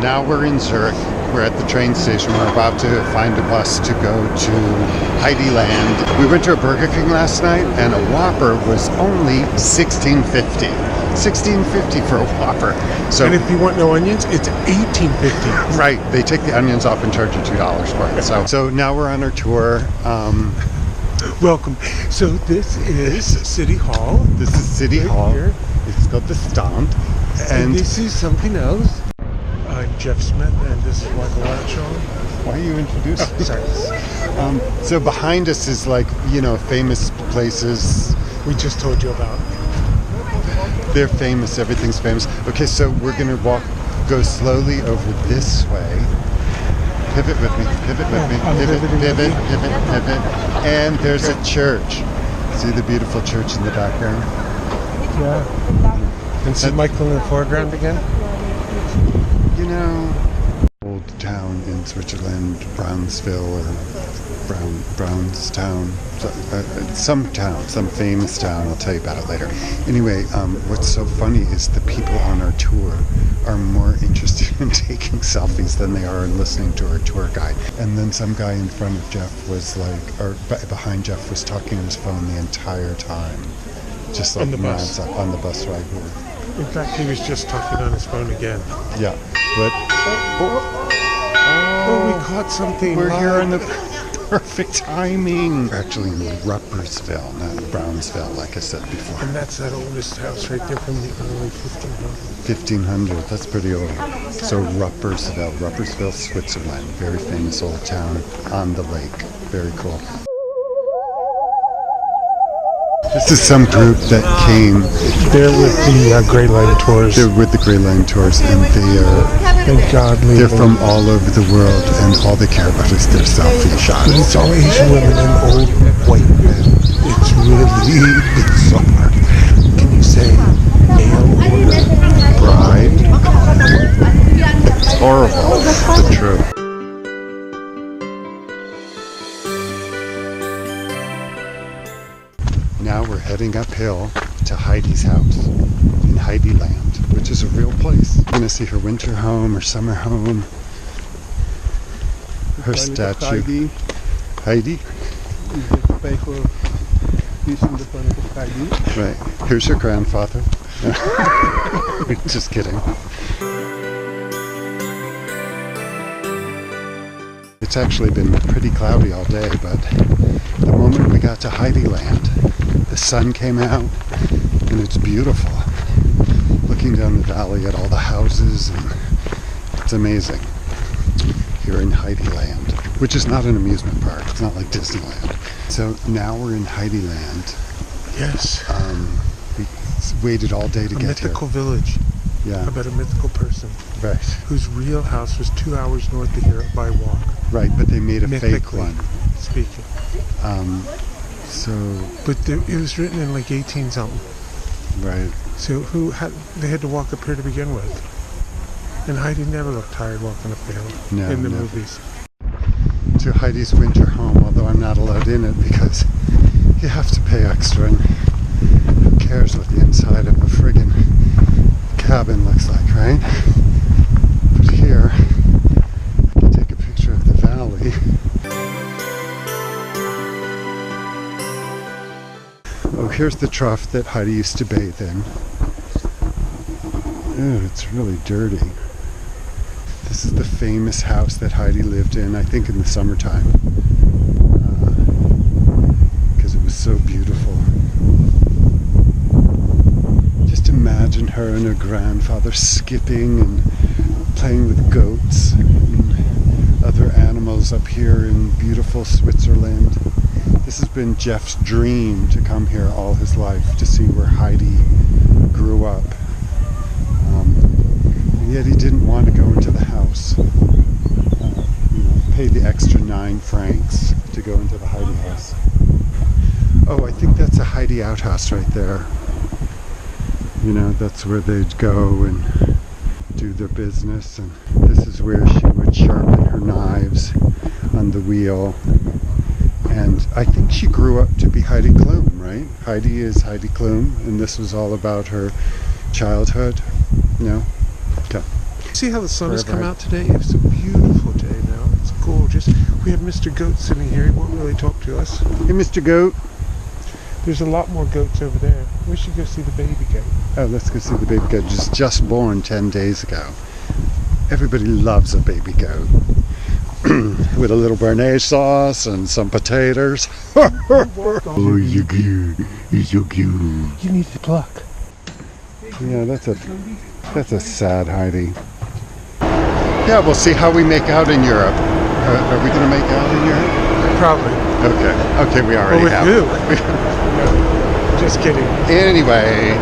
Now we're in Zurich. We're at the train station. We're about to find a bus to go to Heidiland. We went to a Burger King last night, and a Whopper was only $16.50. $16.50 for a Whopper. So, and if you want no onions, it's $18.50. Right. They take the onions off and charge you $2 for it. So now we're on our tour. Welcome. So this is City Hall. This is City Hall. Here. It's got the stand. And this is something else. I'm Geoff Smith, and this is Michael Lanshaw. Why are you introducing? Oh, sorry. So behind us is famous places. We just told you about. They're famous. Everything's famous. Okay, so we're gonna go slowly over this way. Pivot with me. Pivot with me. Pivot. And there's a church. See the beautiful church in the background? Yeah. And see Michael in the foreground again? Old town in Switzerland, Brownsville or Brownstown, some famous town. I'll tell you about it later. Anyway, what's so funny is the people on our tour are more interested in taking selfies than they are in listening to our tour guide. And then some guy in front of Geoff was behind Geoff was talking on his phone the entire time. Just like mad on the bus ride here. In fact, he was just talking on his phone again. Yeah, but we caught something. We're here in the perfect timing. We're actually in Rupperswil, not Brownsville, like I said before. And that's that oldest house right there from the early 1500s. 1500, that's pretty old. So Rupperswil, Switzerland, very famous old town on the lake. Very cool. This is some group that came. They're with the Grey Line Tours. They're with the Grey Line Tours, and they're from all over the world, and all they care about is their selfie shots. But it's all Asian women and old white men. It's really bizarre. Can you say mail order? Bride? It's horrible, but true. Now we're heading uphill to Heidi's house in Heidiland, which is a real place. We're going to see her winter home, her summer home, her statue. Heidi? Right. Here's her grandfather. Just kidding. It's actually been pretty cloudy all day, but the moment we got to Heidiland, the sun came out, and it's beautiful. Looking down the valley at all the houses, and it's amazing. Here in Heidiland, which is not an amusement park. It's not like Disneyland. So now we're in Heidiland. Yes. We waited all day to get here. A mythical village. Yeah. About a mythical person. Right. Whose real house was 2 hours north of here by walk. Right, but they made a fake one. Speaking. But it was written in like 18 something. Right. So they had to walk up here to begin with. And Heidi never looked tired walking up the hill in the movies. To Heidi's winter home, although I'm not allowed in it because you have to pay extra, and who cares what the inside of a friggin' cabin looks like, right? But here, I can take a picture of the valley. Oh, here's the trough that Heidi used to bathe in. Oh, it's really dirty. This is the famous house that Heidi lived in, I think in the summertime. Because it was so beautiful. Just imagine her and her grandfather skipping and playing with goats and other animals up here in beautiful Switzerland. This has been Geoff's dream to come here all his life, to see where Heidi grew up. And yet he didn't want to go into the house. Pay the extra 9 francs to go into the Heidi house. Oh, I think that's a Heidi outhouse right there. That's where they'd go and do their business. And this is where she would sharpen her knives on the wheel. And I think she grew up to be Heidi Klum, right? Heidi is Heidi Klum, and this was all about her childhood. No? Okay. See how the sun has come Forever. out today? It's a beautiful day now. It's gorgeous. We have Mr. Goat sitting here. He won't really talk to us. Hey, Mr. Goat. There's a lot more goats over there. We should go see the baby goat. Oh, let's go see the baby goat. Just born 10 days ago. Everybody loves a baby goat. With a little béarnaise sauce and some potatoes. Oh, he's so cute. He's so cute. You need to pluck. Yeah, that's a sad Heidi. Yeah, we'll see how we make out in Europe. Are we going to make out in Europe? Probably. Okay, we already With have. who? Just kidding. Anyway.